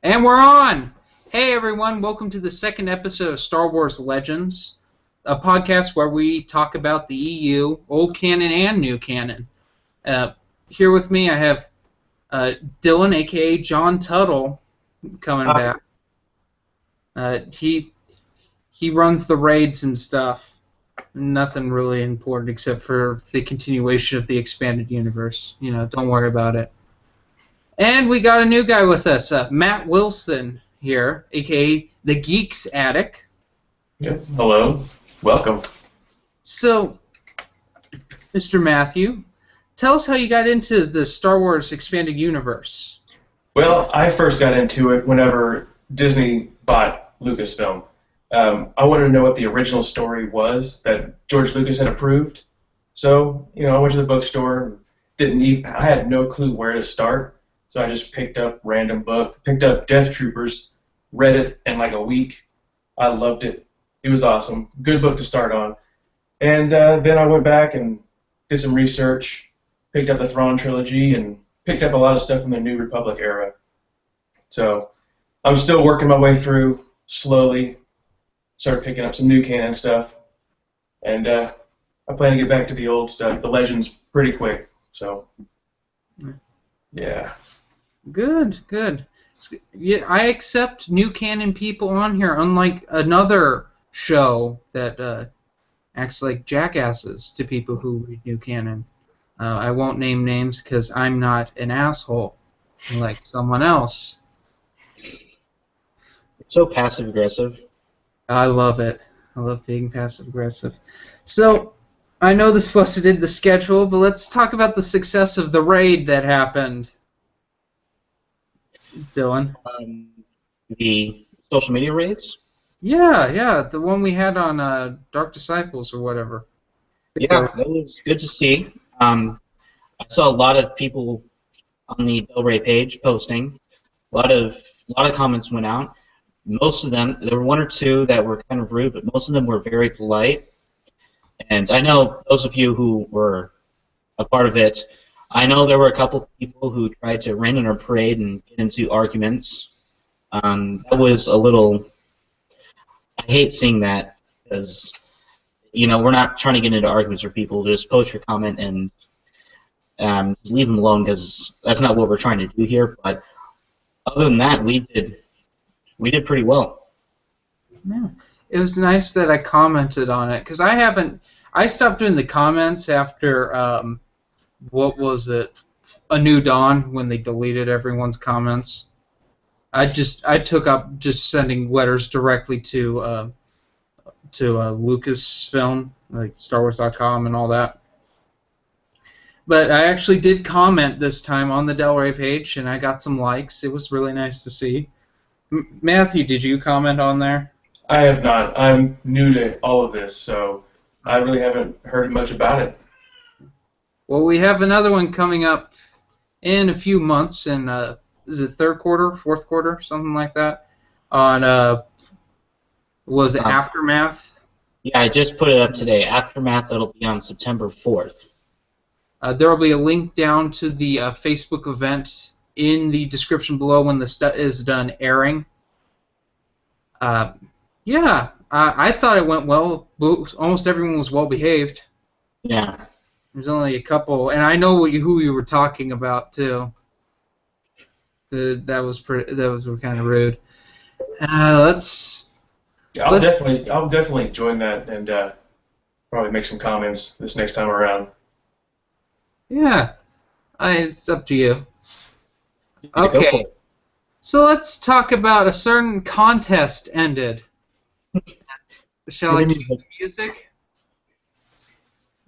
And we're on! Hey everyone, welcome to the second episode of Star Wars Legends, a podcast where we talk about the EU, old canon and new canon. Here with me I have Dylan, aka John Tuttle, coming back. He runs the raids and stuff. Nothing really important except for the continuation of the expanded universe. You know, don't worry about it. And we got a new guy with us, Matt Wilson here, a.k.a. the Geeks Attic. Yep. Hello. Welcome. So, Mr. Matthew, tell us how you got into the Star Wars expanded universe. Well, I first got into it whenever Disney bought Lucasfilm. I wanted to know what the original story was that George Lucas had approved. So, I went to the bookstore. I had no clue where to start. So I just picked up random book, picked up Death Troopers, read it in like a week. I loved it. It was awesome. Good book to start on. And then I went back and did some research, picked up the Thrawn trilogy, and picked up a lot of stuff from the New Republic era. So I'm still working my way through slowly. Started picking up some new canon stuff. And I plan to get back to the old stuff, the Legends, pretty quick. So, yeah. Good. Yeah, I accept new canon people on here, unlike another show that acts like jackasses to people who read new canon. I won't name names because I'm not an asshole like someone else. So passive-aggressive. I love it. I love being passive-aggressive. So, I know this busted the schedule, but let's talk about the success of the raid that happened. Dylan? The social media raids? Yeah, the one we had on Dark Disciples or whatever. Yeah, that was good to see. I saw a lot of people on the Del Rey page posting. A lot of comments went out. Most of them, there were one or two that were kind of rude, but most of them were very polite. And I know those of you who were a part of it, I know there were a couple people who tried to rain on our parade and get into arguments. That was a little... I hate seeing that because, we're not trying to get into arguments with people. Just post your comment and just leave them alone because that's not what we're trying to do here. But other than that, we did pretty well. Yeah. It was nice that I commented on it because I stopped doing the comments after... what was it? A New Dawn, when they deleted everyone's comments. I took up just sending letters directly to Lucasfilm, like StarWars.com and all that. But I actually did comment this time on the Del Rey page, and I got some likes. It was really nice to see. Matthew, did you comment on there? I have not. I'm new to all of this, so I really haven't heard much about it. Well, we have another one coming up in a few months, in is it third quarter, fourth quarter, something like that? On was it Aftermath? Yeah, I just put it up today. Aftermath, that'll be on September 4th. There will be a link down to the Facebook event in the description below when the stuff is done airing. Yeah, I thought it went well. Almost everyone was well behaved. Yeah. There's only a couple, and I know who you were talking about too. That was kind of rude. I'll definitely join that and probably make some comments this next time around. Yeah, it's up to you. Okay, so let's talk about a certain contest ended. Shall I cue the music?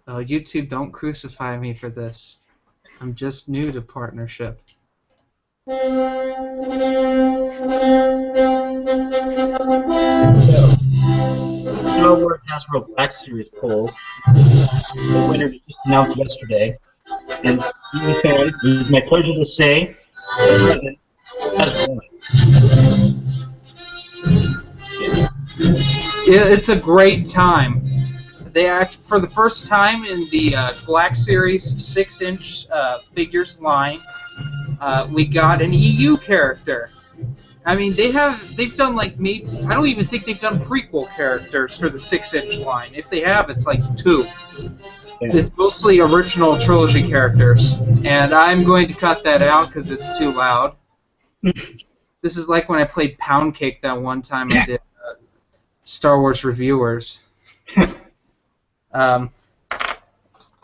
Oh, YouTube, don't crucify me for this. I'm just new to partnership. Star Wars Hasbro Black Series poll. The winner was just announced yesterday. And fans, it is my pleasure to say the has won. It's a great time. They for the first time in the Black Series 6-inch figures line, We got an EU character. I mean, they've done like maybe I don't even think they've done prequel characters for the 6-inch line. If they have, it's like 2. Yeah. It's mostly original trilogy characters, and I'm going to cut that out because it's too loud. This is like when I played Pound Cake that one time I did Star Wars reviewers.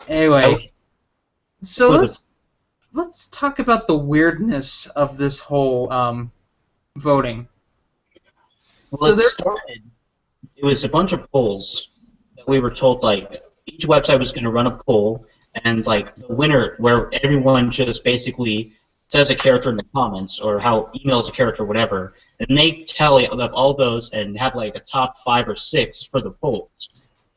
Anyway, so let's talk about the weirdness of this whole voting. Well, it was a bunch of polls that we were told, like, each website was going to run a poll, and, like, the winner, where everyone just basically says a character in the comments, or how emails a character, whatever, and they tally of all those and have, like, a top 5 or 6 for the polls.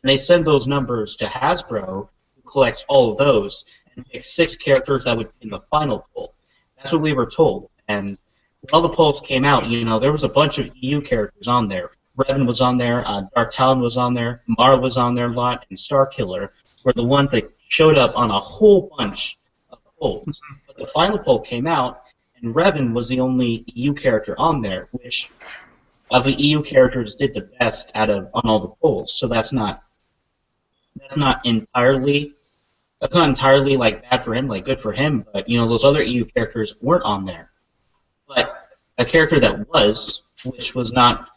And they send those numbers to Hasbro, who collects all of those, and picks 6 characters that would be in the final poll. That's what we were told. And when all the polls came out, you know, there was a bunch of EU characters on there. Revan was on there, Darth Talon was on there, Mara was on there a lot, and Starkiller were the ones that showed up on a whole bunch of polls. But the final poll came out, and Revan was the only EU character on there, which of the EU characters did the best on all the polls. So that's not entirely like bad for him, like good for him. But you know, those other EU characters weren't on there. But a character that was, which was not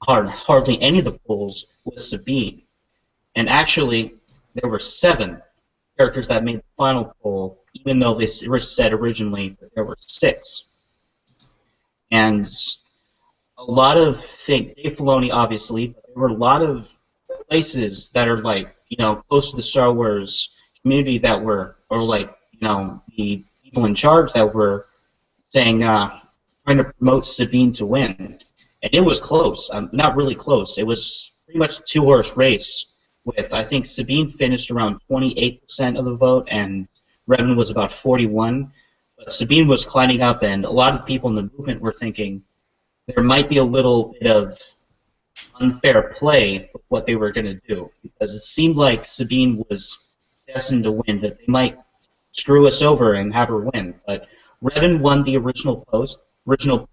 hardly any of the polls, was Sabine. And actually, there were 7 characters that made the final poll, even though they were said originally that there were 6. And a lot of Dave Filoni, obviously, but there were a lot of places that are like, you know, close to the Star Wars community that were, or like, you know, the people in charge that were saying, trying to promote Sabine to win. And it was close. Not really close. It was pretty much a 2-horse race with, I think Sabine finished around 28% of the vote and Revan was about 41%. But Sabine was climbing up, and a lot of people in the movement were thinking there might be a little bit of unfair play with what they were going to do, because it seemed like Sabine was destined to win, that they might screw us over and have her win. But Revan won the original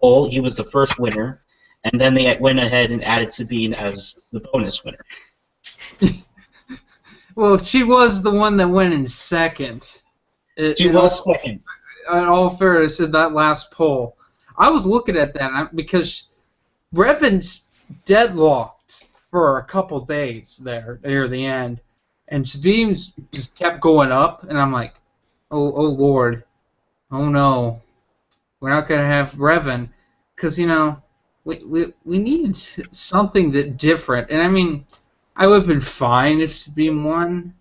poll. He was the first winner, and then they went ahead and added Sabine as the bonus winner. Well, she was the one that went in second. She was second. In all fairness, in that last poll, I was looking at that because Revan's deadlocked for a couple days there near the end, and Sabine's just kept going up, and I'm like, oh Lord, oh no, we're not gonna have Revan, because you know we needed something that different, and I mean I would have been fine if Sabine won.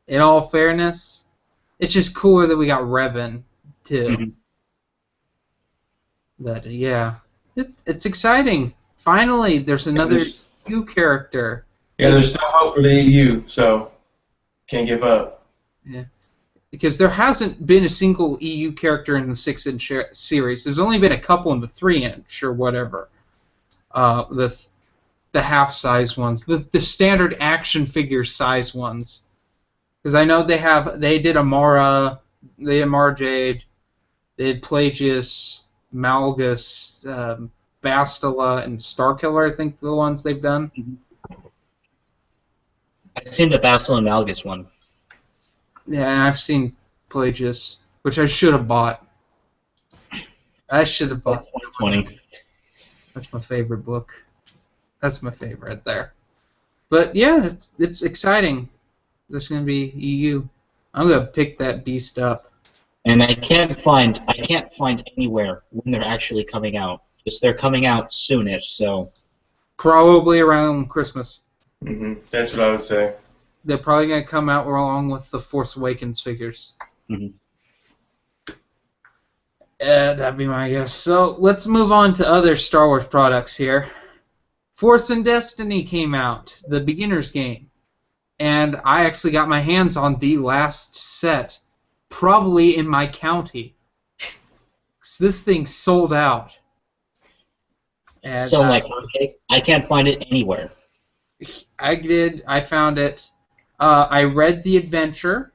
In all fairness, it's just cooler that we got Revan too. Mm-hmm. But yeah, it's exciting. Finally, there's another EU character. Yeah, there's still hope for the EU, so can't give up. Yeah, because there hasn't been a single EU character in the 6-inch series. There's only been a couple in the 3-inch or whatever. The half-size ones, the standard action figure size ones. Because I know they did Amara, they did Mara Jade, they did Plagius, Malgus, Bastila, and Starkiller, I think, the ones they've done. I've seen the Bastila and Malgus one. Yeah, and I've seen Plagius, which I should have bought. I should have bought. 2020. That's my favorite book. That's my favorite there. But yeah, it's exciting. There's going to be EU. I'm going to pick that beast up. And I can't find anywhere when they're actually coming out. Just they're coming out soonish, so probably around Christmas. Mm-hmm. That's what I would say. They're probably going to come out along with the Force Awakens figures. Mm-hmm. That'd be my guess. So let's move on to other Star Wars products here. Force and Destiny came out, the beginner's game. And I actually got my hands on the last set, probably in my county. 'Cause this thing sold out. And, so like hotcakes, I can't find it anywhere. I did. I found it. I read the adventure,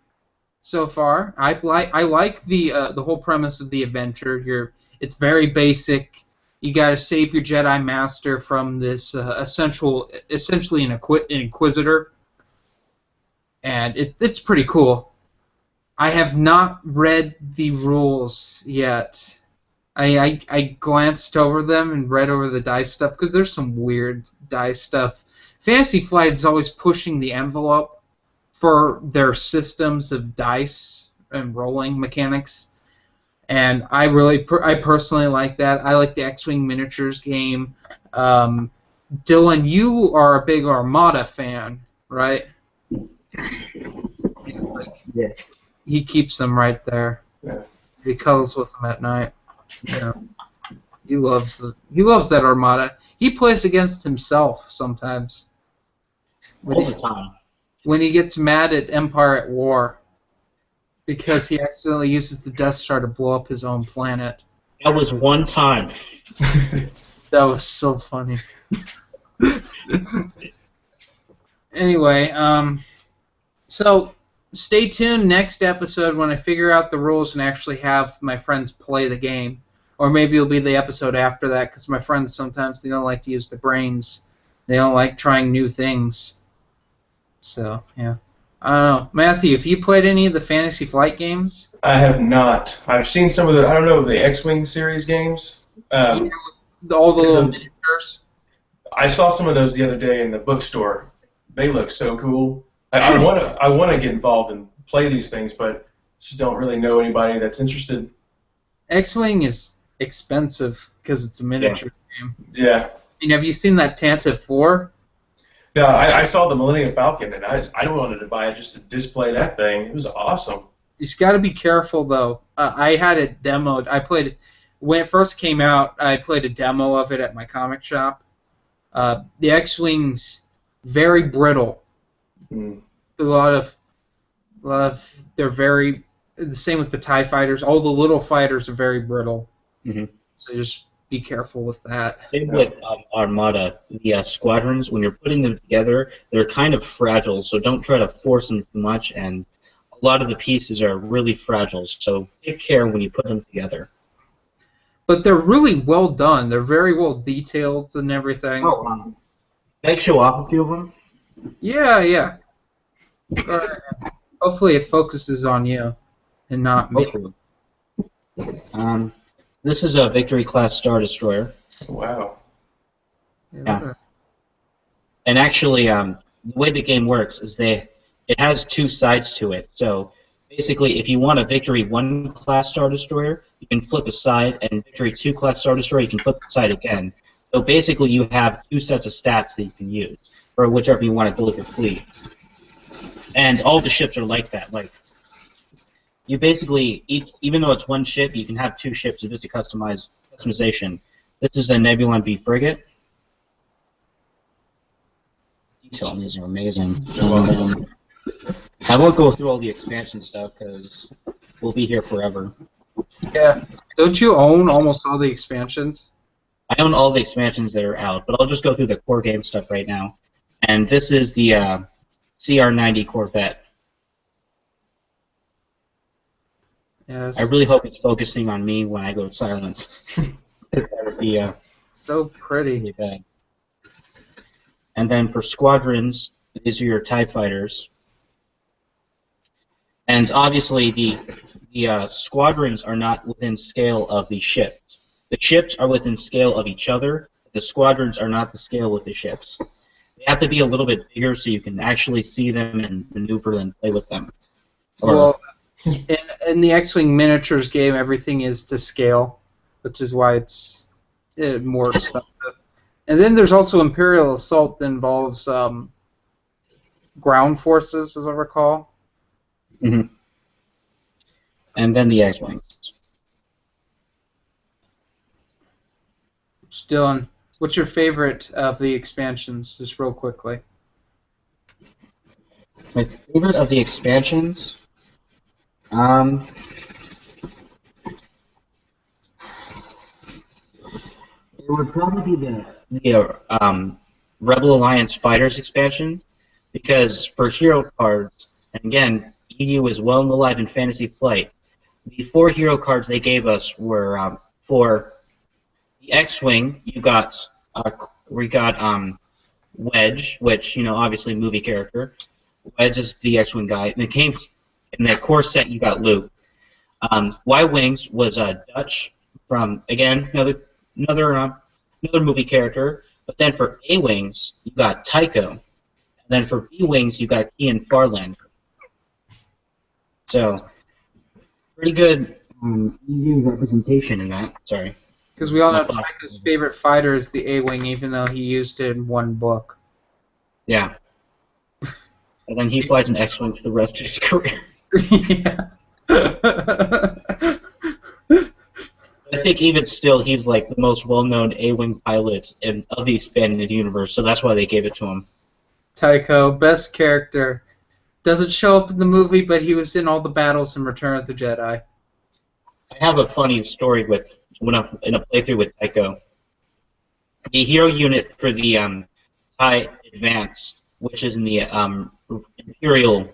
so far. I like the whole premise of the adventure. It's very basic. You got to save your Jedi Master from this essentially an Inquisitor, and it's pretty cool. I have not read the rules yet. I glanced over them and read over the dice stuff because there's some weird dice stuff. Fantasy Flight is always pushing the envelope for their systems of dice and rolling mechanics, and I personally like that. I like the X-Wing miniatures game. Dylan, you are a big Armada fan, right? Yes. He keeps them right there. Yeah. He cuddles with them at night. Yeah. He loves that Armada. He plays against himself sometimes. All the time. When he gets mad at Empire at War because he accidentally uses the Death Star to blow up his own planet. That was one time. That was so funny. Anyway, so stay tuned next episode when I figure out the rules and actually have my friends play the game. Or maybe it'll be the episode after that, because my friends sometimes they don't like to use their brains. They don't like trying new things. So, yeah. I don't know. Matthew, have you played any of the Fantasy Flight games? I have not. I've seen some of the X-Wing series games. All the little miniatures? I saw some of those the other day in the bookstore. They look so cool. I want to get involved and play these things, but just don't really know anybody that's interested. X-Wing is expensive because it's a miniature game. Yeah. Have you seen that Tantive 4? Yeah, I saw the Millennium Falcon, and I wanted to buy it just to display that thing. It was awesome. You just got to be careful, though. I had it demoed. When it first came out, I played a demo of it at my comic shop. The X-Wing's very brittle. Mm. They're very the same with the TIE fighters. All the little fighters are very brittle. Mm-hmm. So just be careful with that. Same with Armada. The squadrons, when you're putting them together, they're kind of fragile, so don't try to force them too much, and a lot of the pieces are really fragile, so take care when you put them together. But they're really well done. They're very well detailed and everything. Can I show off a few of them? Yeah. Hopefully it focuses on you and not me. Hopefully. This is a Victory class Star Destroyer. Wow. Yeah. And actually, the way the game works is it has two sides to it. So basically, if you want a Victory 1 class Star Destroyer, you can flip a side, and Victory 2 class Star Destroyer, you can flip the side again. So basically, you have two sets of stats that you can use for whichever you want to build your fleet. And all the ships are like that. Like, you basically, even though it's one ship, you can have two ships to do the customization. This is a Nebulon B frigate. Detail on these are amazing. I won't go through all the expansion stuff because we'll be here forever. Yeah. Don't you own almost all the expansions? I own all the expansions that are out, but I'll just go through the core game stuff right now. And this is the CR-90 Corvette. Yes. I really hope it's focusing on me when I go silent. That would be so pretty. really bad. And then for squadrons, these are your TIE fighters. And obviously the squadrons are not within scale of the ships. The ships are within scale of each other. The squadrons are not the scale with the ships. They have to be a little bit bigger so you can actually see them and maneuver and play with them. Well, in the X-Wing miniatures game, everything is to scale, which is why it's more expensive. And then there's also Imperial Assault that involves ground forces, as I recall. Mm-hmm. And then the X-Wings. Dylan, what's your favorite of the expansions, just real quickly? My favorite of the expansions? It would probably be the Rebel Alliance Fighters expansion, because for hero cards, and again, EU is well and alive in Fantasy Flight. The 4 hero cards they gave us were for the X-Wing, we got Wedge, which, obviously movie character. Wedge is the X-Wing guy. And it came in the core set, you got Luke. Y-Wings was Dutch from, again, another movie character. But then for A-Wings, you got Tycho. And then for B-Wings, you got Ian Farland. So, pretty good EU representation in that. Sorry. Because we all know Tycho's favorite fighter is the A-Wing, even though he used it in one book. Yeah. And then he flies an X-Wing for the rest of his career. Yeah. I think even still, he's like the most well-known A-Wing pilot of the expanded universe, so that's why they gave it to him. Tycho, best character. Doesn't show up in the movie, but he was in all the battles in Return of the Jedi. I have a funny story in a playthrough with Tycho. The hero unit for the TIE Advance, which is in the Imperial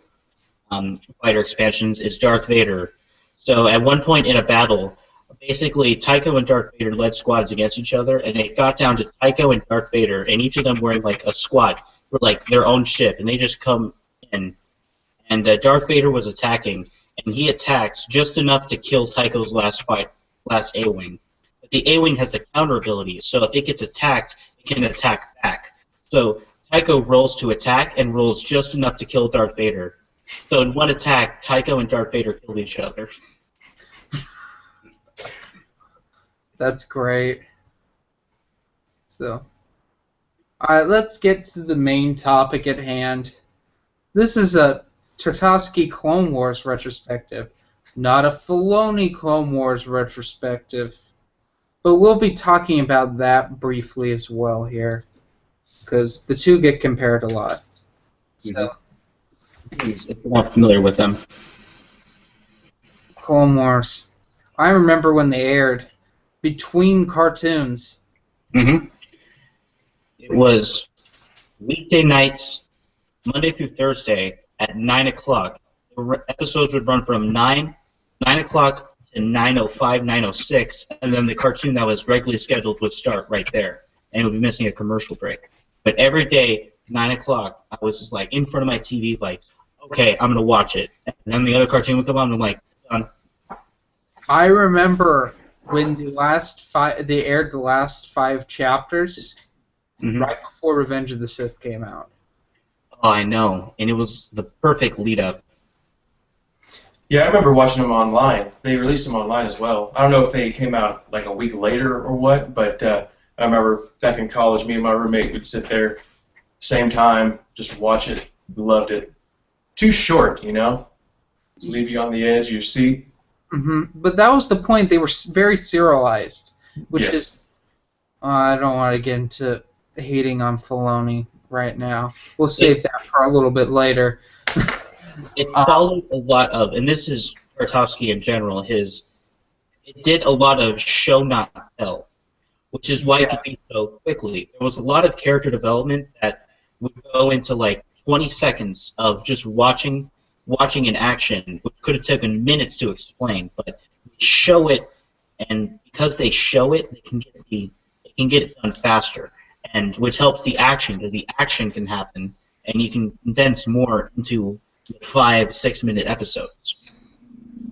fighter expansions, is Darth Vader. So at one point in a battle, basically Tycho and Darth Vader led squads against each other, and it got down to Tycho and Darth Vader, and each of them were in like a squad for like their own ship, and they just come in, and Darth Vader was attacking, and he attacks just enough to kill Tycho's last A-Wing. But the A-Wing has the counter ability, so if it gets attacked, it can attack back. So Tycho rolls to attack and rolls just enough to kill Darth Vader. So in one attack, Tycho and Darth Vader killed each other. That's great. So, alright, let's get to the main topic at hand. This is a Tartakovsky Clone Wars retrospective, not a Filoni Clone Wars retrospective. But we'll be talking about that briefly as well here, because the two get compared a lot. So, Please, if you're not familiar with them. Clone Wars. I remember when they aired between cartoons. Mm-hmm. It was weekday nights, Monday through Thursday at 9 o'clock. The episodes would run from 9 o'clock to 9:05, 9:06, and then the cartoon that was regularly scheduled would start right there, and it would be missing a commercial break. But every day, 9 o'clock, I was just like in front of my TV, like, okay, I'm gonna watch it. And then the other cartoon would come on, and I'm like, done. I remember when they aired the last 5 chapters, right before Revenge of the Sith came out. Oh, I know, and it was the perfect lead-up. Yeah, I remember watching them online. They released them online as well. I don't know if they came out like a week later or what, but I remember back in college, me and my roommate would sit there, same time, just watch it. We loved it. Too short, leave you on the edge of your seat. But that was the point. They were very serialized, which is. I don't want to get into hating on Filoni right now. We'll save that for a little bit later. It followed a lot of, and this is Tartakovsky in general, it did a lot of show not tell, which is why it could be so quickly. There was a lot of character development that would go into like 20 seconds of just watching in action, which could have taken minutes to explain, but they show it, and because they show it, they can get it done faster, and which helps the action, because the action can happen, and you can condense more into 5-6 minute episodes.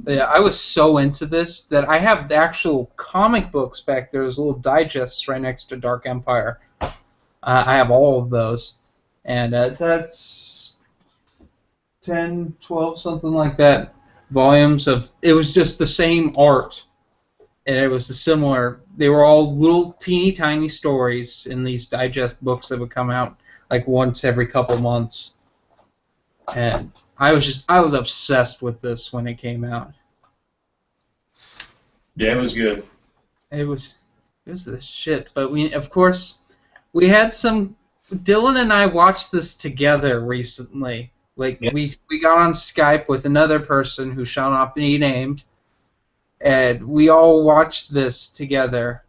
Yeah, I was so into this that I have the actual comic books back there. There's little digests right next to Dark Empire. I have all of those, and that's 10, 12, something like that, volumes of. It was just the same art, and it was the similar. They were all little teeny tiny stories in these digest books that would come out like once every couple months, and I was obsessed with this when it came out. Yeah, it was good. It was the shit. But we had some. Dylan and I watched this together recently. Like we got on Skype with another person who shall not be named, and we all watched this together.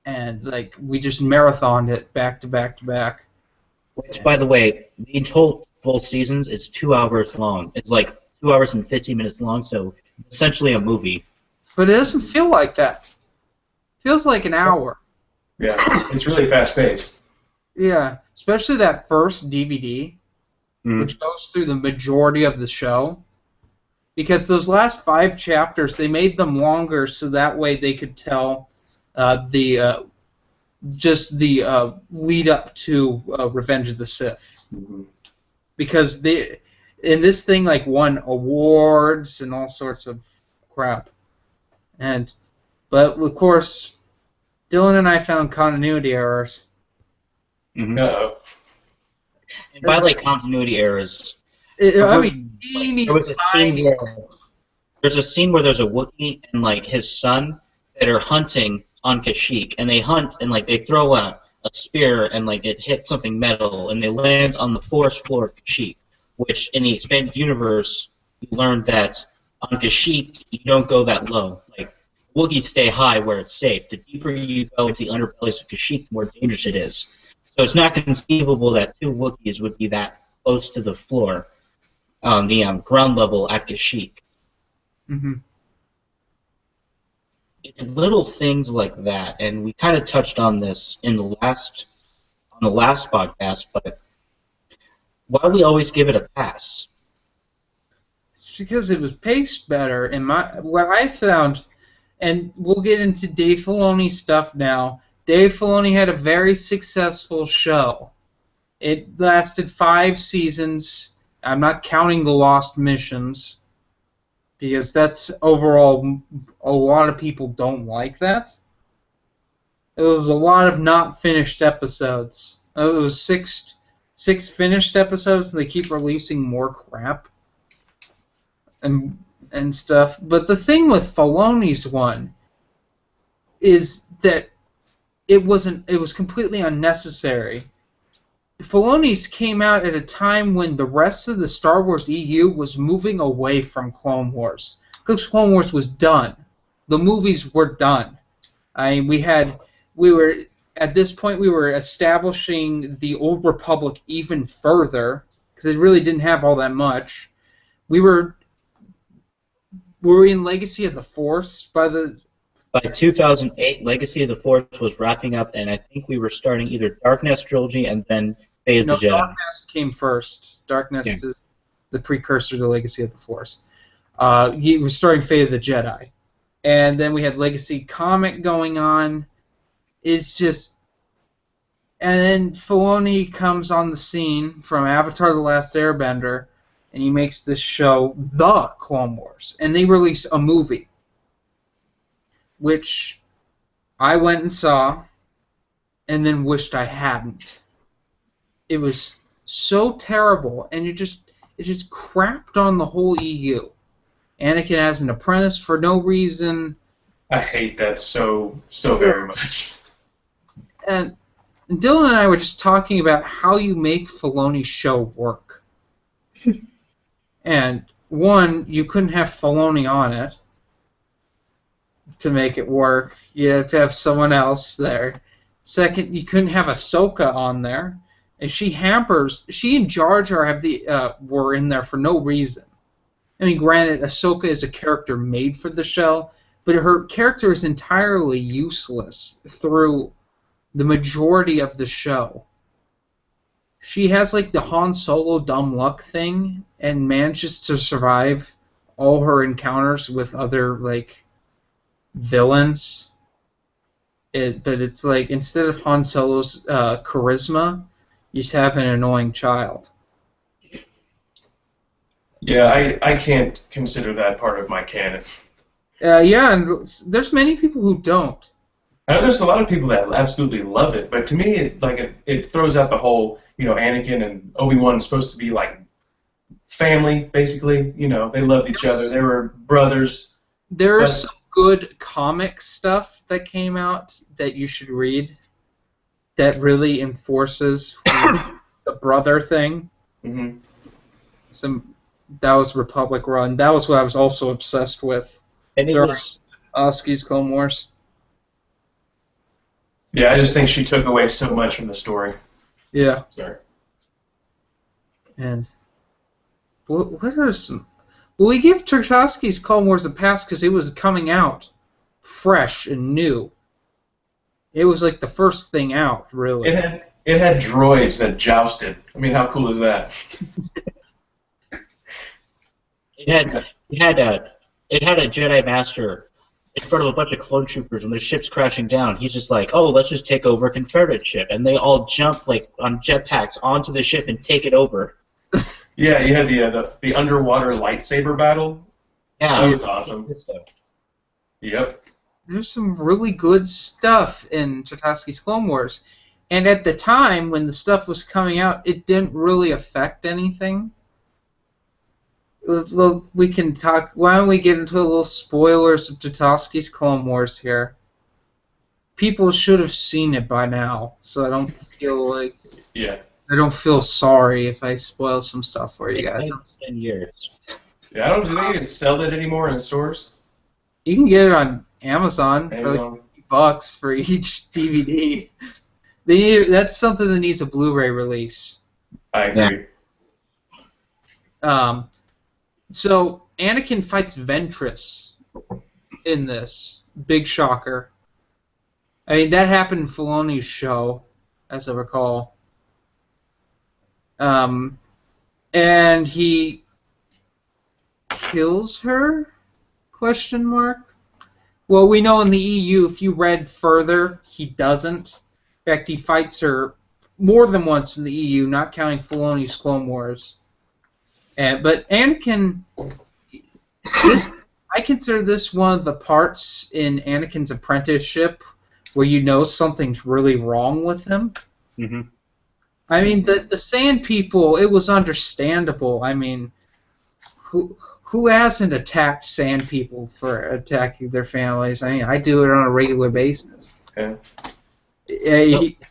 And like we just marathoned it back to back to back. Which, by the way, being told both seasons is 2 hours long. It's like 2 hours and 15 minutes long, so essentially a movie. But it doesn't feel like that. It feels like an hour. Yeah, it's really fast-paced. Yeah, especially that first DVD, Mm. which goes through the majority of the show. Because those last 5 chapters, they made them longer so that way they could tell the lead up to Revenge of the Sith. Mm-hmm. Because they in this thing like won awards and all sorts of crap. But of course, Dylan and I found continuity errors. Mm-hmm. Uh-oh. And by like continuity errors, I mean, there was a scene where there's a Wookiee and like his son that are hunting on Kashyyyk, and they hunt and like they throw a spear and like it hits something metal and they land on the forest floor of Kashyyyk, which in the expanded universe you learned that on Kashyyyk you don't go that low. Like Wookiees stay high where it's safe. The deeper you go into the underbellies of Kashyyyk, the more dangerous it is. So it's not conceivable that 2 Wookiees would be that close to the floor on the ground level at Kashyyyk. Mm-hmm. It's little things like that, and we kind of touched on this in the last podcast, but why do we always give it a pass? It's because it was paced better. And what I found, and we'll get into Dave Filoni stuff now. Dave Filoni had a very successful show. It lasted 5 seasons. I'm not counting the Lost Missions, because that's overall, a lot of people don't like that. It was a lot of not finished episodes. It was six finished episodes, and they keep releasing more crap and stuff. But the thing with Filoni's one is that it was completely unnecessary. Filoni's came out at a time when the rest of the Star Wars EU was moving away from Clone Wars. Because Clone Wars was done. The movies were done. At this point we were establishing the Old Republic even further, because it really didn't have all that much. We were in Legacy of the Force By 2008, Legacy of the Force was wrapping up, and I think we were starting either Dark Nest trilogy and then Fate of the Jedi. Dark Nest came first. Dark Nest is the precursor to Legacy of the Force. He was starting Fate of the Jedi. And then we had Legacy comic going on. It's just... And then Filoni comes on the scene from Avatar: The Last Airbender, and he makes this show, The Clone Wars. And they release a movie, which I went and saw, and then wished I hadn't. It was so terrible, and it just crapped on the whole EU. Anakin as an apprentice for no reason. I hate that so very much. And Dylan and I were just talking about how you make Filoni's show work. And one, you couldn't have Filoni on it to make it work. You have to have someone else there. Second, you couldn't have Ahsoka on there. And she and Jar Jar were in there for no reason. I mean, granted, Ahsoka is a character made for the show, but her character is entirely useless through the majority of the show. She has like the Han Solo dumb luck thing and manages to survive all her encounters with other like villains. But it's like instead of Han Solo's charisma, you just have an annoying child. Yeah, I can't consider that part of my canon. Yeah, and there's many people who don't. I know there's a lot of people that absolutely love it, but to me, it throws out the whole, Anakin and Obi-Wan supposed to be like family, basically. They loved each other. They were brothers. There's some good comic stuff that came out that you should read that really enforces the brother thing. Mm-hmm. That was Republic Run. That was what I was also obsessed with during Oski's Clone Wars. Yeah, I just think she took away so much from the story. Yeah. Sorry. And what are some... Well, we give Tarkovsky's Clone Wars a pass because it was coming out fresh and new. It was like the first thing out, really. It had droids that jousted. I mean, how cool is that? It had a Jedi Master in front of a bunch of clone troopers, and the ship's crashing down. He's just like, "Oh, let's just take over a Confederate ship," and they all jump like on jetpacks onto the ship and take it over. Yeah, you had the underwater lightsaber battle. Yeah, That was awesome. Yep. There's some really good stuff in Tarkovsky's Clone Wars. And at the time, when the stuff was coming out, it didn't really affect anything. Well, we can talk. Why don't we get into a little spoilers of Tarkovsky's Clone Wars here? People should have seen it by now, so I don't feel like... Yeah. I don't feel sorry if I spoil some stuff for you guys. It's been 10 years. Yeah, I don't think they even sell that anymore in stores. You can get it on Amazon. For like $50 for each DVD. That's something that needs a Blu-ray release. I agree. So Anakin fights Ventress in this. Big shocker. I mean, that happened in Filoni's show, as I recall. And he kills her? Question mark. Well, we know in the EU, if you read further, he doesn't. In fact, he fights her more than once in the EU, not counting Filoni's Clone Wars. But Anakin, I consider this one of the parts in Anakin's apprenticeship where you know something's really wrong with him. Mm-hmm. I mean, the Sand People, it was understandable. I mean, who hasn't attacked Sand People for attacking their families? I mean, I do it on a regular basis. Okay.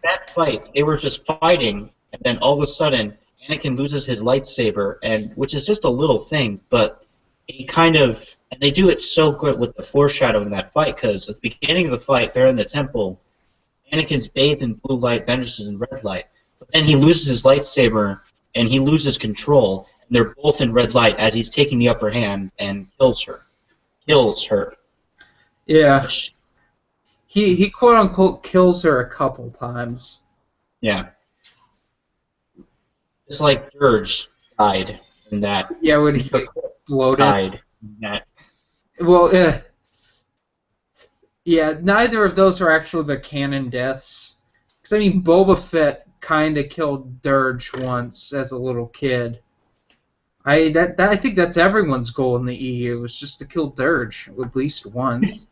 That fight, they were just fighting, and then all of a sudden, Anakin loses his lightsaber, and which is just a little thing, but he kind of, and they do it so good with the foreshadowing in that fight, because at the beginning of the fight, they're in the temple, Anakin's bathed in blue light, Ventress is in red light, but then he loses his lightsaber, and he loses control, and they're both in red light as he's taking the upper hand and kills her. Yeah. He quote unquote kills her a couple times. Yeah. Just like Dirge died in that. Yeah, when he exploded. Died in that. Well, yeah, neither of those are actually the canon deaths. Because, I mean, Boba Fett kind of killed Dirge once as a little kid. I think that's everyone's goal in the EU, is just to kill Dirge at least once.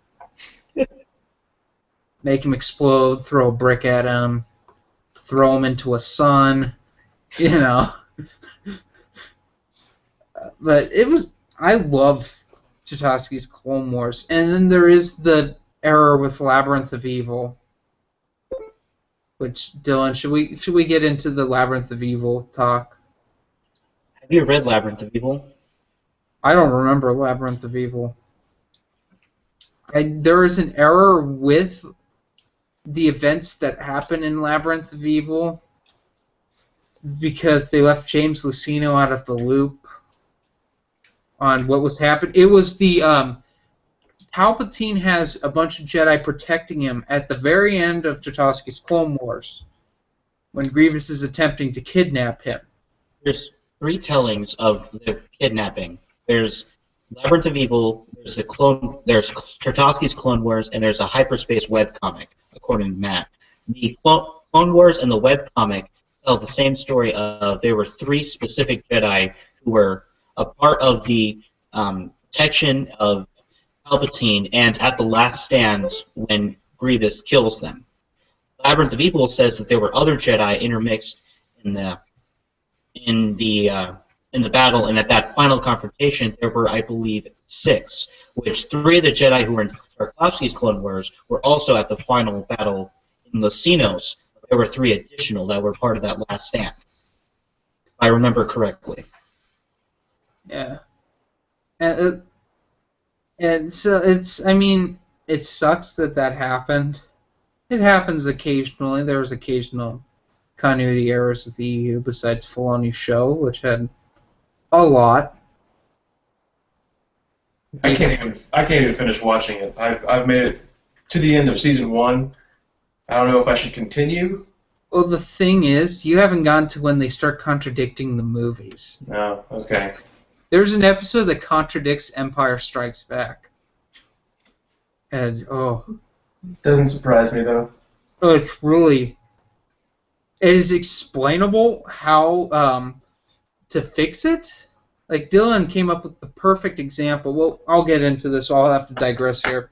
Make him explode, throw a brick at him, throw him into a sun, you know. But I love Tarkovsky's Clone Wars. And then there is the error with Labyrinth of Evil. Which, Dylan, should we get into the Labyrinth of Evil talk? Have you read Labyrinth of Evil? I don't remember Labyrinth of Evil. There is an error with the events that happen in Labyrinth of Evil because they left James Luceno out of the loop on what was happening. It was the Palpatine has a bunch of Jedi protecting him at the very end of Tarkovsky's Clone Wars when Grievous is attempting to kidnap him. There's three tellings of the kidnapping. There's Labyrinth of Evil, there's Tarkovsky's Clone Wars, and there's a hyperspace webcomic, according to Matt. The Clone Wars and the webcomic tell the same story of there were three specific Jedi who were a part of the protection of Palpatine and at the last stand when Grievous kills them. Labyrinth of Evil says that there were other Jedi intermixed in the battle, and at that final confrontation, there were, I believe, 6, which 3 of the Jedi who were in Tarkovsky's Clone Wars were also at the final battle in Lucenos. There were 3 additional that were part of that last stand, if I remember correctly. Yeah. And so it sucks that happened. It happens occasionally. There was occasional continuity errors with the EU besides Filoni's show, which had a lot. I can't even finish watching it. I've made it to the end of season 1. I don't know if I should continue. Well, the thing is, you haven't gotten to when they start contradicting the movies. No, okay. There's an episode that contradicts Empire Strikes Back. And, Doesn't surprise me, though. it's really... It is explainable how to fix it. Like, Dylan came up with the perfect example. Well, I'll get into this, so I'll have to digress here.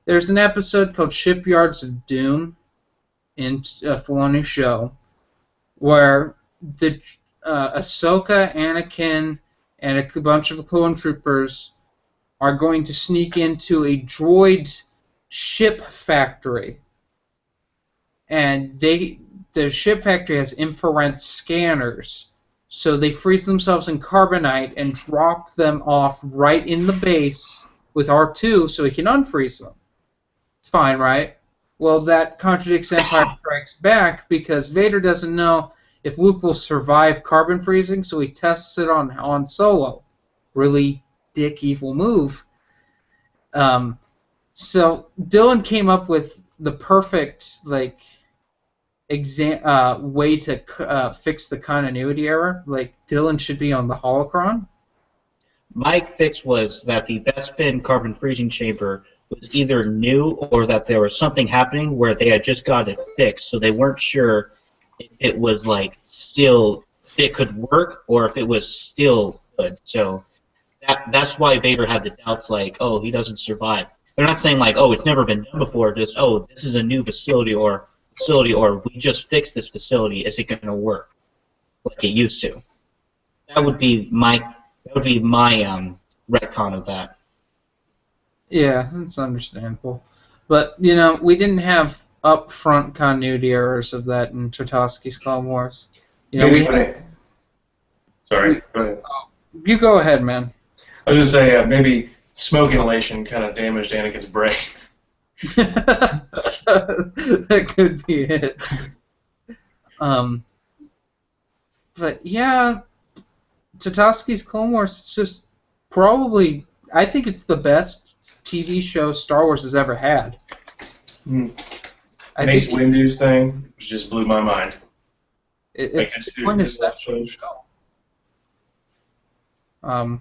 There's an episode called Shipyards of Doom in Filoni's show where the Ahsoka, Anakin, and a bunch of clone troopers are going to sneak into a droid ship factory. And the ship factory has infrared scanners. So they freeze themselves in carbonite and drop them off right in the base with R2 so he can unfreeze them. It's fine, right? Well, that contradicts Empire Strikes Back because Vader doesn't know if Luke will survive carbon freezing, so he tests it on Han Solo. Really dick evil move. So Dylan came up with the perfect way to fix the continuity error. Like, Dylan should be on the holocron. My fix was that the Bespin carbon freezing chamber was either new or that there was something happening where they had just got it fixed, so they weren't sure if it was like still if it could work or if it was still good. So that's why Vader had the doubts, like, oh, he doesn't survive. They're not saying like, oh, it's never been done before. Just, oh, this is a new facility, or we just fixed this facility. Is it going to work like it used to? That would be my retcon of that. Yeah, that's understandable. But, we didn't have upfront continuity errors of that in Tartakovsky's Clone Wars. Sorry, go ahead. You go ahead, man. I was going to say, maybe smoke inhalation kind of damaged Anakin's brain. That could be it. But, yeah, Tartakovsky's Clone Wars is just probably... I think it's the best TV show Star Wars has ever had. Mace Windu's thing just blew my mind. It's the quintessential show. I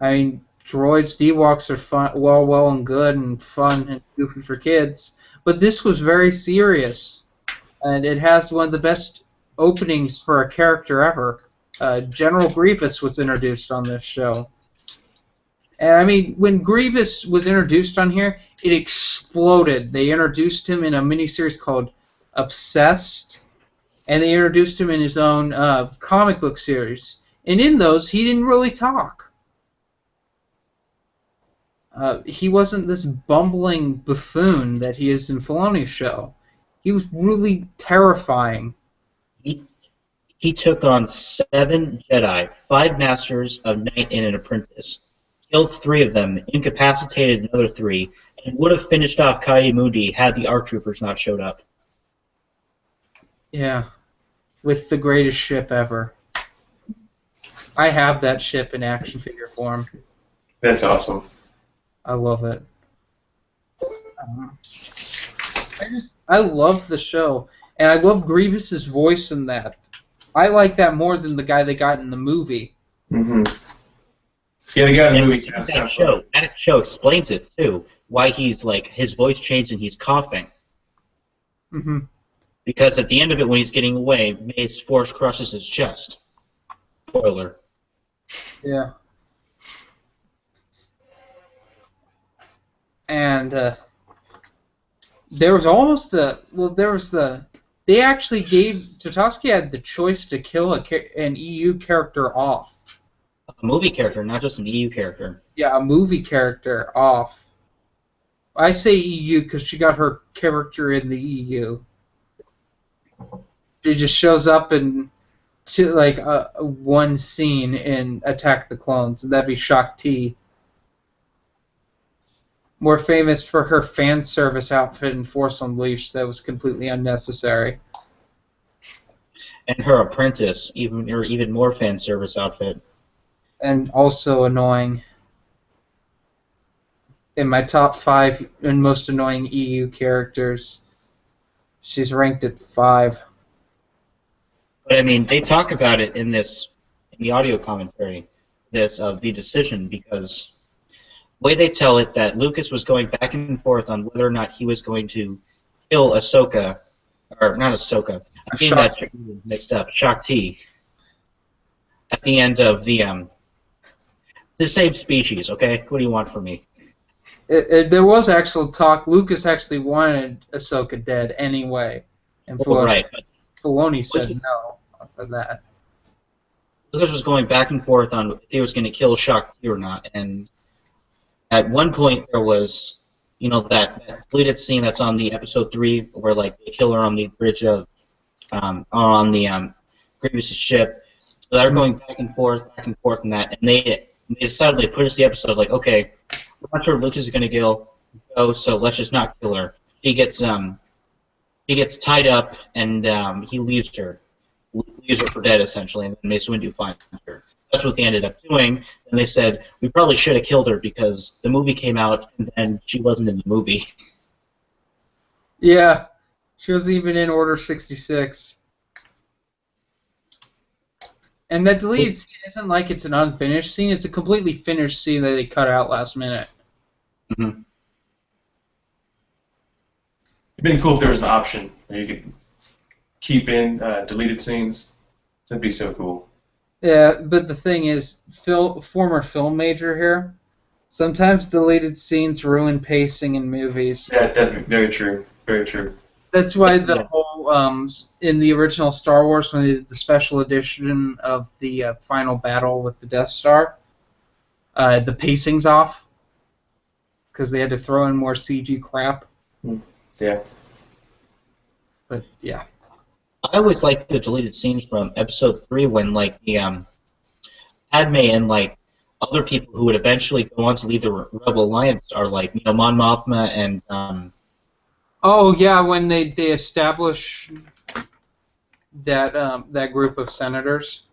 mean, droids, Ewoks are fun, well and good and fun and goofy for kids, but this was very serious, and it has one of the best openings for a character ever. General Grievous was introduced on this show. And I mean, when Grievous was introduced on here, it exploded. They introduced him in a miniseries called Obsessed, and they introduced him in his own comic book series. And in those, he didn't really talk. He wasn't this bumbling buffoon that he is in Filoni's show. He was really terrifying. He took on 7 Jedi, 5 Masters, a Knight, and an Apprentice. Killed 3 of them, incapacitated another 3, and would have finished off Ki-Adi-Mundi had the ARC-Troopers not showed up. Yeah, with the greatest ship ever. I have that ship in action figure form. That's awesome. I love it. I love the show, and I love Grievous's voice in that. I like that more than the guy they got in the movie. Mm-hmm. Yeah, the guy in the movie. That show explains it too. Why he's like his voice changed and he's coughing. Mm-hmm. Because at the end of it, when he's getting away, May's force crushes his chest. Spoiler. Yeah. And there was almost they actually gave Tartakovsky had the choice to kill an EU character off. A movie character, not just an EU character. Yeah, a movie character off. I say EU because she got her character in the EU. She just shows up in one scene in Attack the Clones, and that'd be Shakti. More famous for her fan service outfit in Force Unleashed that was completely unnecessary. And her apprentice, even more fan service outfit. And also annoying. in my top 5 and most annoying EU characters. She's ranked at 5. But I mean, they talk about it in the audio commentary, this of the decision, because the way they tell it that Lucas was going back and forth on whether or not he was going to kill Ahsoka, or not Ahsoka. I'm getting that mixed up. Shakti. At the end of the same species. Okay, what do you want from me? There was actual talk. Lucas actually wanted Ahsoka dead anyway, and Right. Filoni said no for that. Lucas was going back and forth on if he was going to kill Shakti or not, and at one point there was, that deleted scene that's on the episode 3 where like they kill her on the bridge of, on the Grievous' ship. So they're going back and forth in that, and they decided they put us the episode like, okay, we're not sure Lucas is going to go, so let's just not kill her. She gets tied up, and he leaves her for dead essentially, and then Mace Windu finds her. That's what they ended up doing, and they said we probably should have killed her because the movie came out and then she wasn't in the movie. Yeah, she wasn't even in Order 66. And that deleted scene isn't like it's an unfinished scene. It's a completely finished scene that they cut out last minute. Mm-hmm. It'd been cool if there was an option where you could keep in deleted scenes. That'd be so cool. Yeah, but the thing is, former film major here, sometimes deleted scenes ruin pacing in movies. Yeah, that's very true. Very true. That's why the whole in the original Star Wars, when they did the special edition of the final battle with the Death Star, the pacing's off because they had to throw in more CG crap. Yeah. But yeah. I always liked the deleted scenes from Episode 3 when like the Padme and like other people who would eventually go on to lead the Rebel Alliance are like Mon Mothma and Oh yeah, when they establish that that group of senators.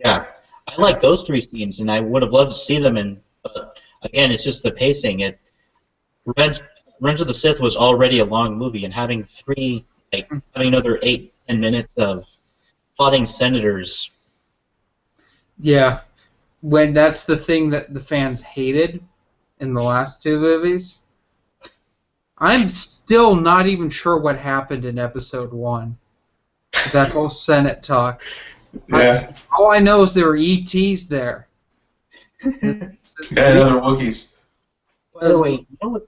Yeah, I like those 3 scenes, and I would have loved to see them. But again, it's just the pacing. Revenge of the Sith was already a long movie, and having another 8-10 minutes of plotting senators. Yeah, when that's the thing that the fans hated in the last 2 movies. I'm still not even sure what happened in Episode 1. That whole Senate talk. Yeah. All I know is there were ETs there. And other Wookiees. By the way, you know what's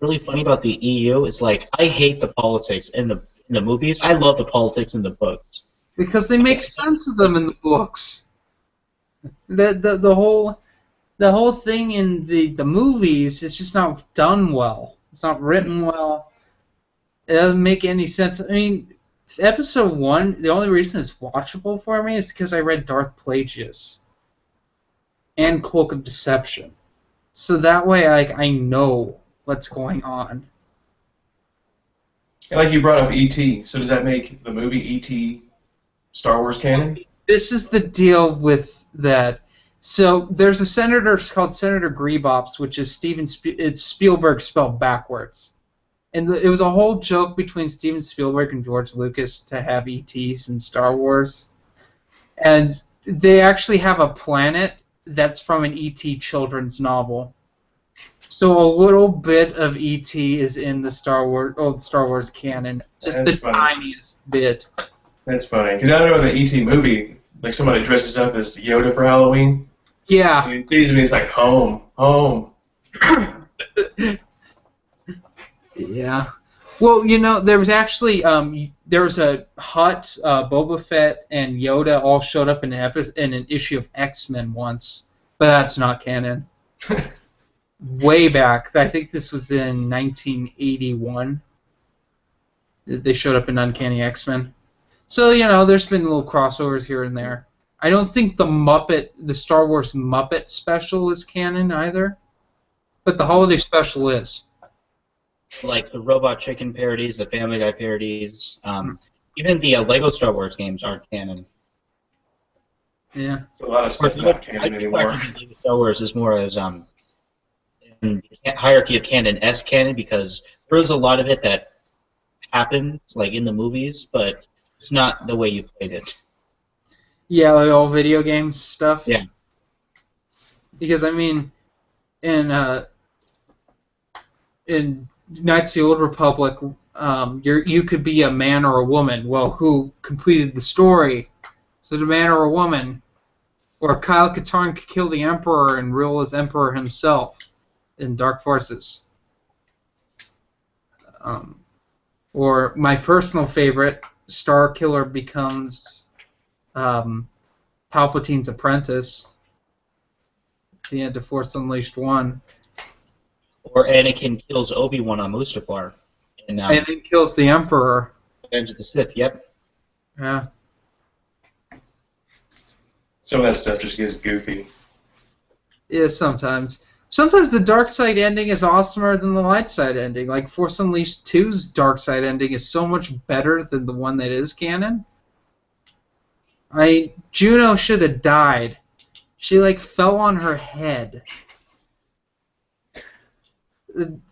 really funny about the EU is like I hate the politics in the movies. I love the politics in the books. Because they make sense of them in the books. The whole thing in the movies is just not done well. It's not written well. It doesn't make any sense. I mean, Episode 1, the only reason it's watchable for me is because I read Darth Plagueis and Cloak of Deception. So that way I know what's going on. Like you brought up E.T., so does that make the movie E.T. Star Wars canon? This is the deal with that. So there's a senator called Senator Griebops, which is it's Spielberg spelled backwards. And it was a whole joke between Steven Spielberg and George Lucas to have ETs in Star Wars. And they actually have a planet that's from an E.T. children's novel. So a little bit of E.T. is in the Star Wars canon, just That's the funny. tiniest bit. That's funny, because I know in the E.T. movie, like somebody dresses up as Yoda for Halloween. Yeah. And he sees him, he's like, home, home. Yeah. Well, there was actually there was a Hutt, Boba Fett, and Yoda all showed up in an issue of X-Men once, but that's not canon. Way back, I think this was in 1981. They showed up in Uncanny X-Men. So there's been little crossovers here and there. I don't think the Star Wars Muppet special is canon either, but the holiday special is. Like the Robot Chicken parodies, the Family Guy parodies, even the Lego Star Wars games aren't canon. Yeah. It's a lot of stuff not canon anymore. Lego Star Wars is more as in the hierarchy of canon S canon, because there is a lot of it that happens like in the movies, but it's not the way you played it. Yeah, like all video games stuff. Yeah. Because I mean, in Knights of the Old Republic, you could be a man or a woman. Well, who completed the story? So the man or a woman, or Kyle Katarn could kill the Emperor and rule as Emperor himself in Dark Forces. Or my personal favorite, Starkiller becomes Palpatine's apprentice at the end of Force Unleashed 1. Or Anakin kills Obi-Wan on Mustafar. And then kills the Emperor. Revenge of the Sith, yep. Yeah. Some of that stuff just gets goofy. Yeah, sometimes. Sometimes the dark side ending is awesomer than the light side ending. Like Force Unleashed 2's dark side ending is so much better than the one that is canon. Juno should have died. She like fell on her head.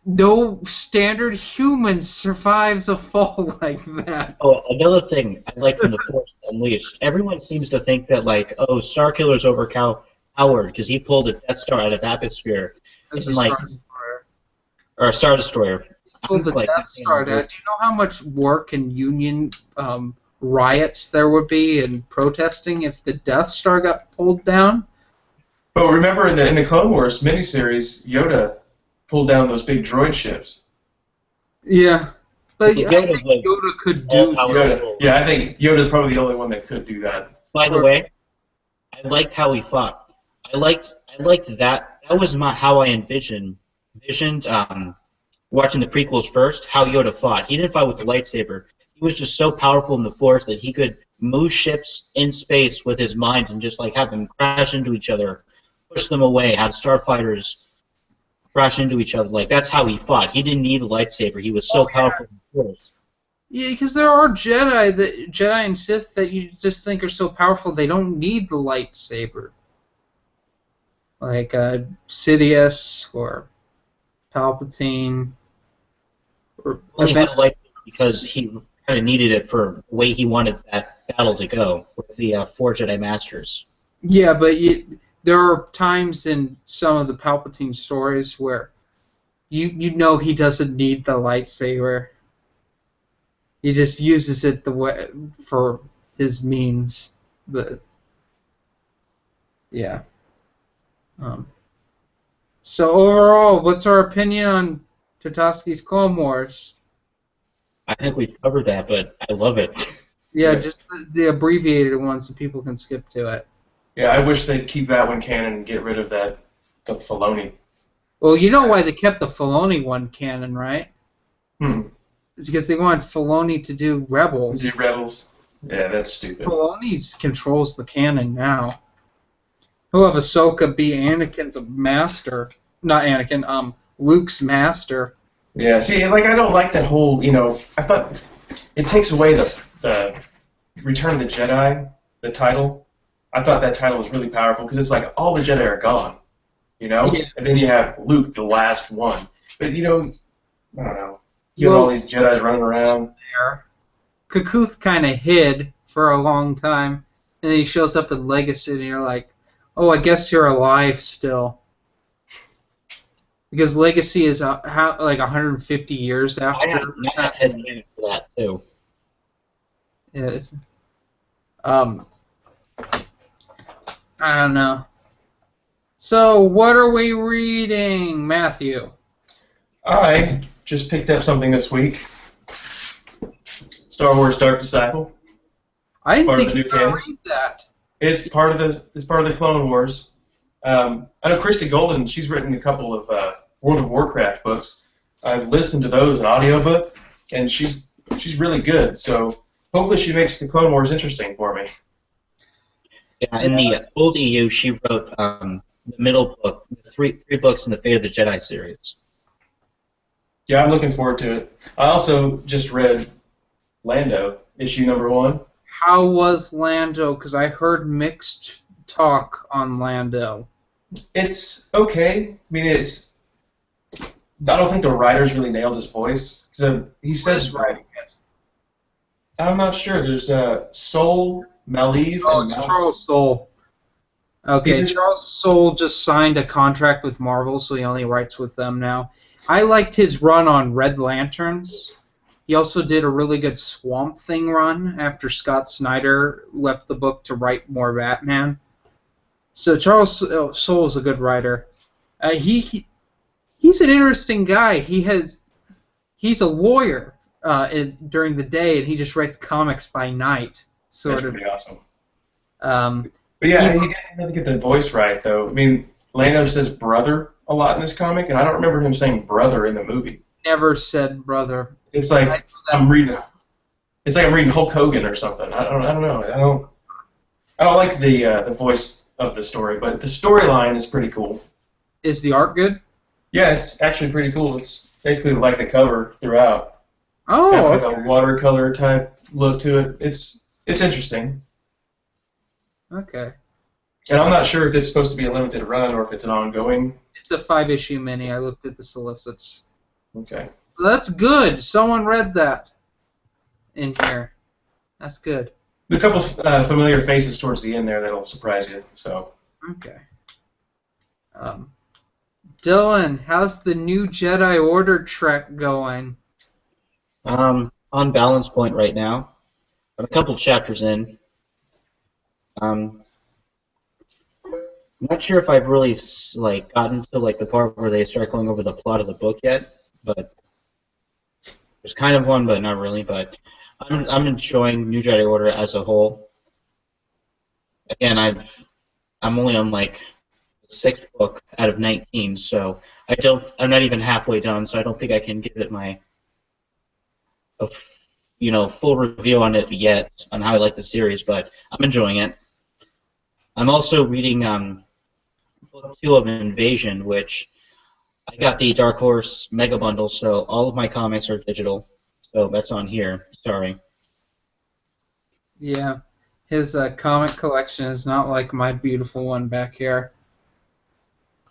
No standard human survives a fall like that. Oh, another thing I like from the Force Unleashed, everyone seems to think that like, oh, Starkiller's over Howard because he pulled a Death Star out of atmosphere, It's and a like, Star Destroyer. or a Star Destroyer. Pulled the Like, Death Star down. Do you know how much work and Union riots there would be and protesting if the Death Star got pulled down? But remember in the Clone Wars miniseries, Yoda pulled down those big droid ships. Yeah. But Yoda I think was Yoda could all do powerful. Yeah, I think Yoda's probably the only one that could do that. By the way, I liked how he fought. I liked that. That was how I envisioned watching the prequels first. How Yoda fought. He didn't fight with the lightsaber. He was just so powerful in the Force that he could move ships in space with his mind and just like have them crash into each other, push them away, have starfighters crash into each other. Like that's how he fought. He didn't need a lightsaber. He was so powerful in the Force. Yeah, because there are Jedi and Sith that you just think are so powerful they don't need the lightsaber. Like Sidious or Palpatine. Or Only had a lightsaber because he kind of needed it for the way he wanted that battle to go with the four Jedi Masters. Yeah, but there are times in some of the Palpatine stories where you know he doesn't need the lightsaber. He just uses it the way for his means. But yeah. So overall, what's our opinion on Tartakovsky's Clone Wars? I think we've covered that, but I love it. Yeah, just the abbreviated one so people can skip to it. Yeah, I wish they'd keep that one canon and get rid of the Filoni. Well, you know why they kept the Filoni one canon, right? It's because they wanted Filoni to do Rebels. Do Rebels? Yeah, that's stupid. Filoni controls the canon now. He'll have Ahsoka be Anakin's master. Not Anakin, Luke's master. Yeah, see, like, I don't like that whole, I thought it takes away the Return of the Jedi, the title. I thought that title was really powerful because it's like all the Jedi are gone, Yeah. And then you have Luke, the last one. But, I don't know. You have all these Jedis running around. There. Kakuth kind of hid for a long time, and then he shows up in Legacy, and you're like, oh, I guess you're alive still. Because Legacy is like 150 years after. I had headcanon for that too. Yes. I don't know. So, what are we reading, Matthew? I just picked up something this week. Star Wars Dark Disciple. I didn't Part of think the you new were going to canon. read that. It's part of the Clone Wars. I know Christy Golden. She's written a couple of World of Warcraft books. I've listened to those in audiobook, and she's really good. So hopefully she makes the Clone Wars interesting for me. Yeah, in the old EU, she wrote the middle book, the three books in the Fate of the Jedi series. Yeah, I'm looking forward to it. I also just read Lando, issue number 1. How was Lando? Because I heard mixed talk on Lando. It's okay. I mean, I don't think the writers really nailed his voice. He says right. I'm not sure. There's Soul, Maliv, Oh, and it's Mouse. Charles Soule. Okay, Just Charles Soule just signed a contract with Marvel, so he only writes with them now. I liked his run on Red Lanterns. He also did a really good Swamp Thing run after Scott Snyder left the book to write more Batman. So Charles Soule is a good writer. He's an interesting guy. He's a lawyer during the day, and he just writes comics by night, that's sort of. pretty awesome. Um, But yeah, he he didn't really get the voice right though. I mean, Lando says brother a lot in this comic, and I don't remember him saying brother in the movie. never said brother. It's like I'm reading. It's like I'm reading Hulk Hogan or something. I don't know. I don't like the voice of the story, but the storyline is pretty cool. Is the art good? Yeah, it's actually pretty cool. It's basically like the cover throughout. Oh, Kind of okay. like a watercolor type look to it. It's interesting. Okay. And I'm not sure if it's supposed to be a limited run or if it's an ongoing. It's a 5-issue mini. I looked at the solicits. Okay. Well, that's good. Someone read that in here. That's good. A couple familiar faces towards the end there that'll surprise you. So. Okay. Dylan, how's the new Jedi Order trek going? On balance point right now, but a couple chapters in. I'm not sure if I've really gotten to the part where they start going over the plot of the book yet, but there's kind of one, but not really. But I'm enjoying New Jedi Order as a whole. Again, I'm only on the 6th book out of 19, so I'm not even halfway done, so I don't think I can give it full review on it yet on how I like the series, but I'm enjoying it. I'm also reading book 2 of Invasion, which I got the Dark Horse Mega Bundle, so all of my comics are digital, so that's on here. Sorry. Yeah. His comic collection is not like my beautiful one back here.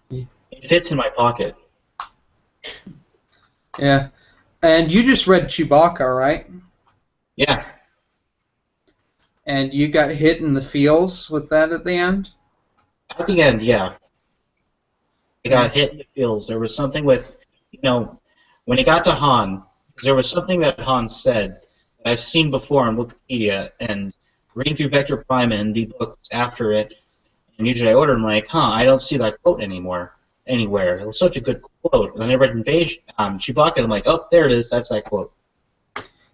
It fits in my pocket. Yeah. And you just read Chewbacca, right? Yeah. And you got hit in the feels with that at the end? At the end, yeah. I got hit in the feels. There was something with, when it got to Han, there was something that Han said that I've seen before on Wikipedia, and reading through Vector Prime and the books after it, and New Jedi Order, I'm like, I don't see that quote anymore. Anywhere. It was such a good quote. And then I read Invasion, Chewbacca, and I'm like, oh, there it is. That's that quote.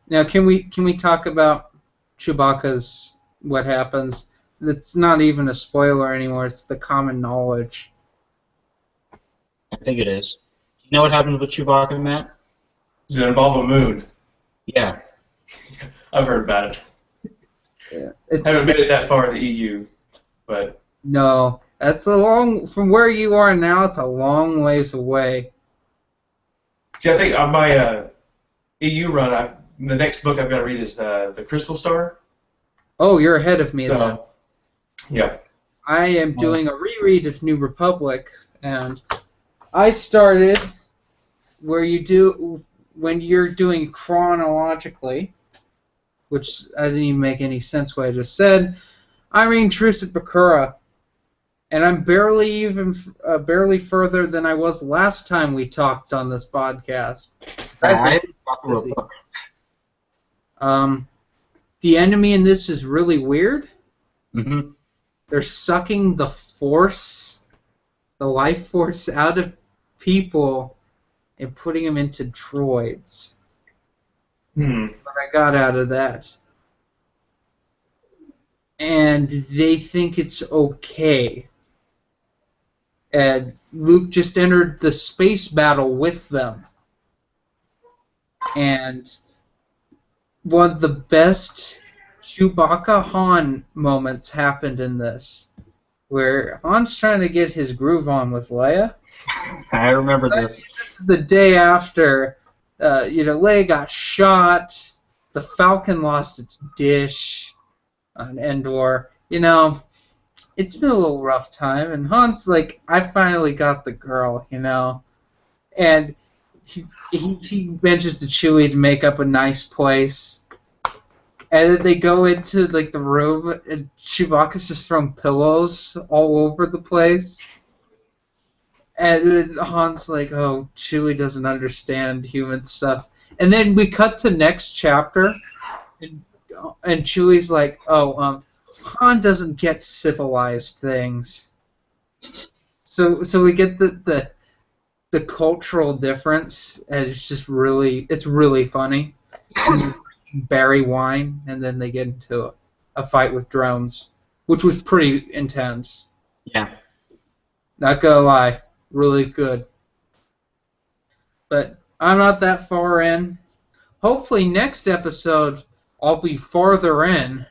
Now, can we talk about Chewbacca's what happens? It's not even a spoiler anymore. It's the common knowledge. I think it is. You know what happens with Chewbacca, Matt? Does it involve a moon? Yeah. I've heard about it. Yeah. I haven't made it that far in the EU, but no, that's from where you are now. It's a long ways away. see, I think on my EU run, the next book I've got to read is the Crystal Star. Oh, you're ahead of me then. Yeah. I am doing a reread of New Republic, and I started when you're doing chronologically, which I didn't even make any sense what I just said. I'm reading Truce at Bakura, and I'm barely further than I was last time we talked on this podcast. I got through a book. The enemy in this is really weird. Mm-hmm. They're sucking the life force out of people and putting them into droids. What I got out of that. And they think it's okay. And Luke just entered the space battle with them. And one of the best Chewbacca Han moments happened in this, where Han's trying to get his groove on with Leia. I remember this. This is the day after, Leia got shot, the Falcon lost its dish on Endor. It's been a little rough time, and Han's like, I finally got the girl, and he mentions to Chewie to make up a nice place. And then they go into like the room, and Chewbacca's just throwing pillows all over the place. And then Han's like, "Oh, Chewie doesn't understand human stuff." And then we cut to next chapter, and Chewie's like, "Oh, Han doesn't get civilized things." So we get the cultural difference, and it's really funny. Berry wine, and then they get into a fight with drones, which was pretty intense. Yeah. Not gonna lie, really good. But I'm not that far in. Hopefully next episode I'll be farther in.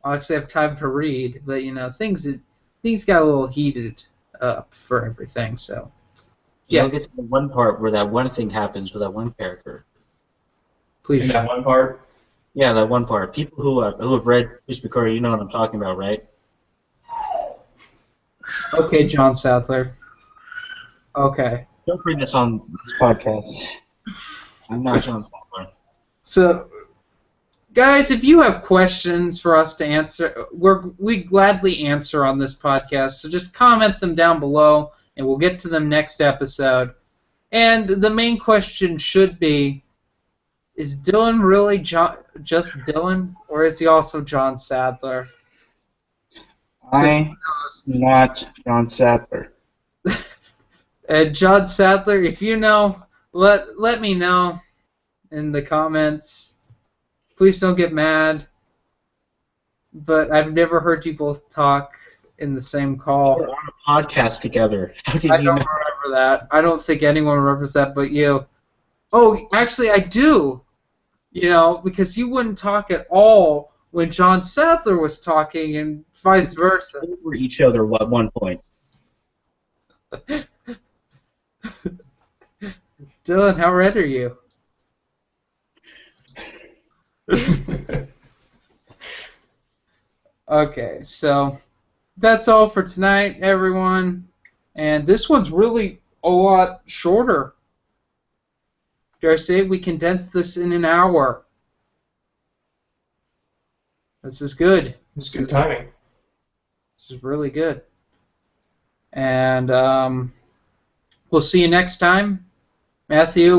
I'll actually have time to read, but things got a little heated up for everything, so yeah. You'll get to the one part where that one thing happens with that one character. Please. In that one part? Yeah, that one part. People who have read Retrospective, you know what I'm talking about, right? Okay, John Sadler. Okay. Don't bring this on this podcast. I'm not John Sadler. So, guys, if you have questions for us to answer, we gladly answer on this podcast. So just comment them down below, and we'll get to them next episode. And the main question should be, is Dylan really just Dylan, or is he also John Sadler? I'm not John Sadler. And John Sadler, if you know, let me know in the comments. Please don't get mad. But I've never heard you both talk in the same call. We're on a podcast together. How did I you don't know? remember that. I don't think anyone remembers that but you. Oh, actually, I do. Because you wouldn't talk at all when John Sadler was talking, and vice versa. Over each other at one point. Dylan, how red are you? Okay, so that's all for tonight, everyone. And this one's really a lot shorter. Dare I say we condensed this in an hour? This is good. It's good timing. This is really good. And we'll see you next time. Matthew,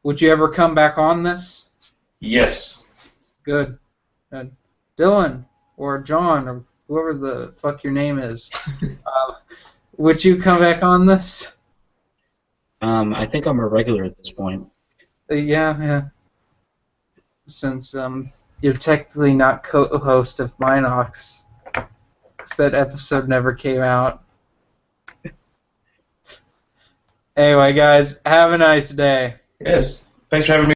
would you ever come back on this? Yes. Good. Dylan or John or whoever the fuck your name is, would you come back on this? I think I'm a regular at this point. Yeah. Since you're technically not co-host of Minox, because that episode never came out. Anyway, guys, have a nice day. Yes. Thanks for having me.